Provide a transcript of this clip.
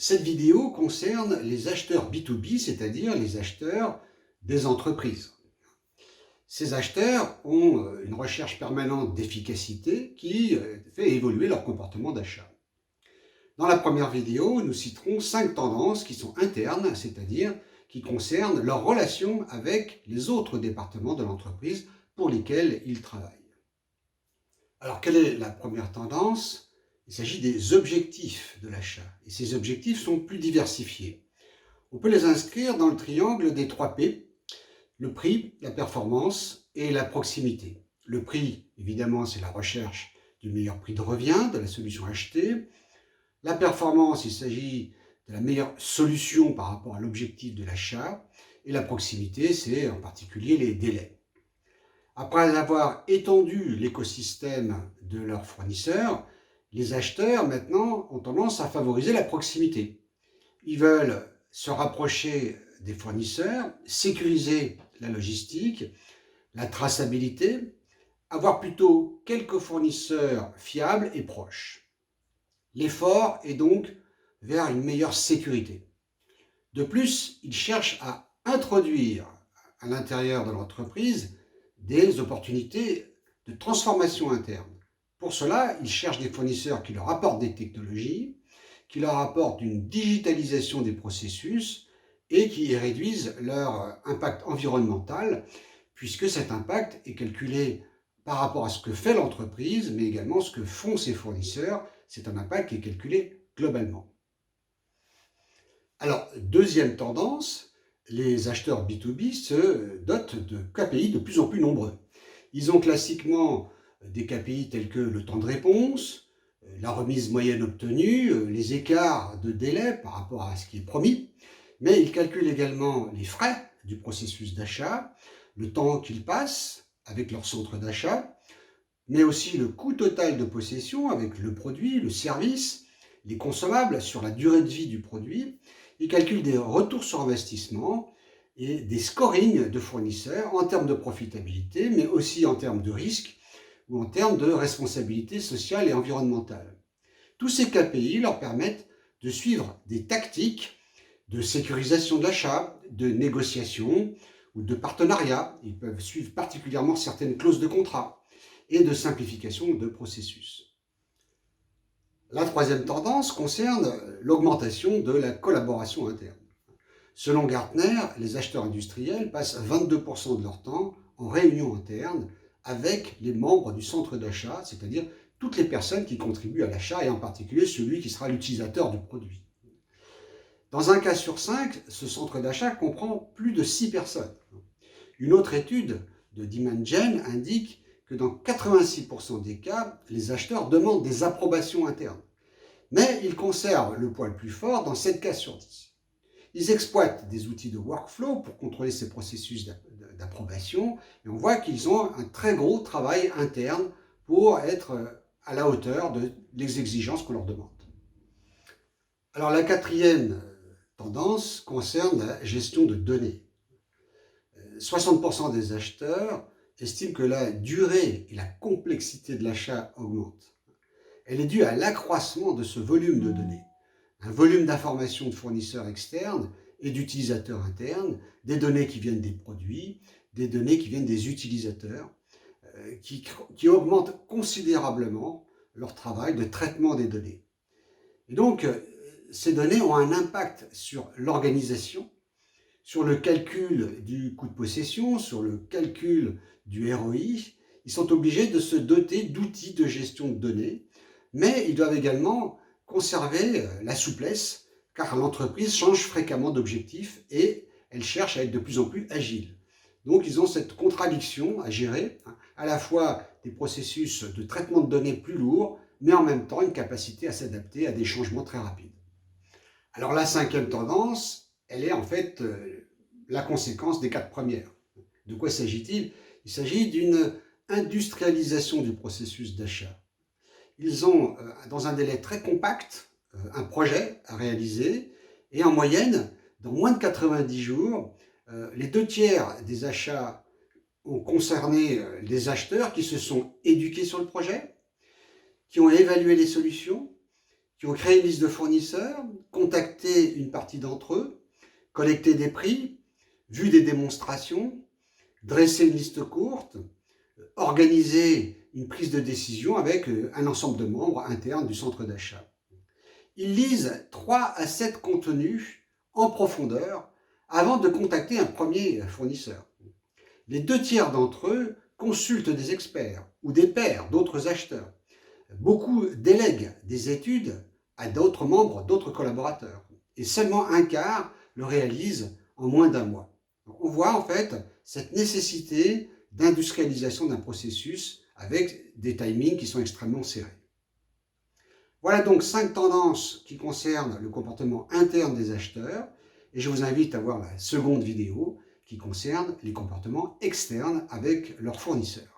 Cette vidéo concerne les acheteurs B2B, c'est-à-dire les acheteurs des entreprises. Ces acheteurs ont une recherche permanente d'efficacité qui fait évoluer leur comportement d'achat. Dans la première vidéo, nous citerons 5 tendances qui sont internes, c'est-à-dire qui concernent leur relation avec les autres départements de l'entreprise pour lesquels ils travaillent. Alors, quelle est la première tendance? Il s'agit des objectifs de l'achat. Et ces objectifs sont plus diversifiés. On peut les inscrire dans le triangle des 3 P, le prix, la performance et la proximité. Le prix, évidemment, c'est la recherche du meilleur prix de revient de la solution achetée. La performance, il s'agit de la meilleure solution par rapport à l'objectif de l'achat. Et la proximité, c'est en particulier les délais. Après avoir étendu l'écosystème de leurs fournisseurs, les acheteurs, maintenant, ont tendance à favoriser la proximité. Ils veulent se rapprocher des fournisseurs, sécuriser la logistique, la traçabilité, avoir plutôt quelques fournisseurs fiables et proches. L'effort est donc vers une meilleure sécurité. De plus, ils cherchent à introduire à l'intérieur de l'entreprise des opportunités de transformation interne. Pour cela, ils cherchent des fournisseurs qui leur apportent des technologies, qui leur apportent une digitalisation des processus et qui réduisent leur impact environnemental, puisque cet impact est calculé par rapport à ce que fait l'entreprise, mais également ce que font ses fournisseurs. C'est un impact qui est calculé globalement. Alors, deuxième tendance, les acheteurs B2B se dotent de KPI de plus en plus nombreux. Ils ont classiquement des KPI tels que le temps de réponse, la remise moyenne obtenue, les écarts de délai par rapport à ce qui est promis, mais ils calculent également les frais du processus d'achat, le temps qu'ils passent avec leur centre d'achat, mais aussi le coût total de possession avec le produit, le service, les consommables sur la durée de vie du produit. Ils calculent des retours sur investissement et des scorings de fournisseurs en termes de profitabilité, mais aussi en termes de risque ou en termes de responsabilité sociale et environnementale. Tous ces KPI leur permettent de suivre des tactiques de sécurisation de l'achat, de négociation ou de partenariat. Ils peuvent suivre particulièrement certaines clauses de contrat et de simplification de processus. La troisième tendance concerne l'augmentation de la collaboration interne. Selon Gartner, les acheteurs industriels passent 22% de leur temps en réunion interne avec les membres du centre d'achat, c'est-à-dire toutes les personnes qui contribuent à l'achat et en particulier celui qui sera l'utilisateur du produit. Dans un cas sur 5, ce centre d'achat comprend plus de 6 personnes. Une autre étude de DemandGen indique que dans 86% des cas, les acheteurs demandent des approbations internes. Mais ils conservent le poids le plus fort dans 7 cas sur 10. Ils exploitent des outils de workflow pour contrôler ces processus d'approbation et on voit qu'ils ont un très gros travail interne pour être à la hauteur des exigences qu'on leur demande. Alors la quatrième tendance concerne la gestion de données. 60% des acheteurs estiment que la durée et la complexité de l'achat augmentent. Elle est due à l'accroissement de ce volume de données. Un volume d'informations de fournisseurs externes et d'utilisateurs internes, des données qui viennent des produits, des données qui viennent des utilisateurs, qui augmentent considérablement leur travail de traitement des données. Et donc, ces données ont un impact sur l'organisation, sur le calcul du coût de possession, sur le calcul du ROI. Ils sont obligés de se doter d'outils de gestion de données, mais ils doivent également conserver la souplesse, car l'entreprise change fréquemment d'objectifs et elle cherche à être de plus en plus agile. Donc ils ont cette contradiction à gérer, à la fois des processus de traitement de données plus lourds, mais en même temps une capacité à s'adapter à des changements très rapides. Alors la cinquième tendance, elle est en fait la conséquence des 4 premières. De quoi s'agit-il? Il s'agit d'une industrialisation du processus d'achat. Ils ont, dans un délai très compact, un projet à réaliser et en moyenne, dans moins de 90 jours, les 2/3 des achats ont concerné les acheteurs qui se sont éduqués sur le projet, qui ont évalué les solutions, qui ont créé une liste de fournisseurs, contacté une partie d'entre eux, collecté des prix, vu des démonstrations, dressé une liste courte, organisé une prise de décision avec un ensemble de membres internes du centre d'achat. Ils lisent 3 à 7 contenus en profondeur avant de contacter un premier fournisseur. Les 2/3 d'entre eux consultent des experts ou des pairs d'autres acheteurs. Beaucoup délèguent des études à d'autres membres, d'autres collaborateurs. Et seulement 1/4 le réalise en moins d'1 mois. Donc on voit en fait cette nécessité d'industrialisation d'un processus avec des timings qui sont extrêmement serrés. Voilà donc 5 tendances qui concernent le comportement interne des acheteurs et je vous invite à voir la seconde vidéo qui concerne les comportements externes avec leurs fournisseurs.